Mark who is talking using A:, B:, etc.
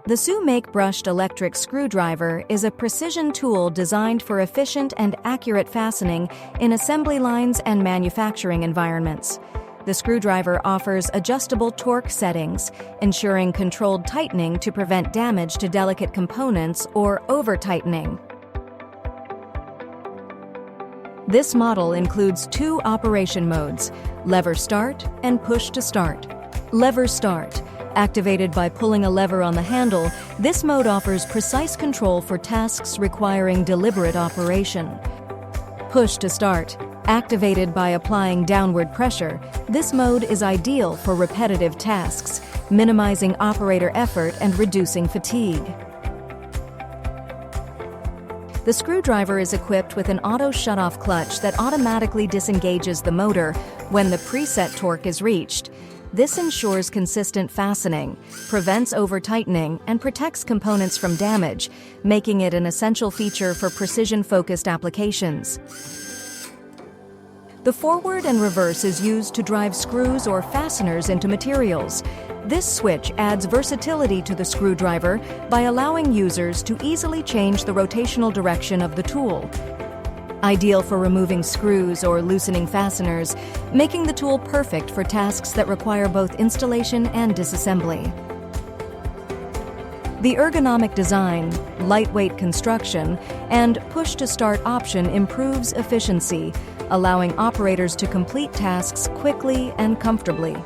A: The Sumake brushed electric screwdriver is a precision tool designed for efficient and accurate fastening in assembly lines and manufacturing environments. The screwdriver offers adjustable torque settings, ensuring controlled tightening to prevent damage to delicate components or over-tightening. This model includes two operation modes: lever start and push to start. Lever start. Activated by pulling a lever on the handle, this mode offers precise control for tasks requiring deliberate operation. Push to start. Activated by applying downward pressure, this mode is ideal for repetitive tasks, minimizing operator effort and reducing fatigue. The screwdriver is equipped with an auto shutoff clutch that automatically disengages the motor when the preset torque is reached. This ensures consistent fastening, prevents over-tightening, and protects components from damage, making it an essential feature for precision-focused applications. The forward and reverse is used to drive screws or fasteners into materials. This switch adds versatility to the screwdriver by allowing users to easily change the rotational direction of the tool. Ideal for removing screws or loosening fasteners, making the tool perfect for tasks that require both installation and disassembly. The ergonomic design, lightweight construction, and push-to-start option improves efficiency, allowing operators to complete tasks quickly and comfortably.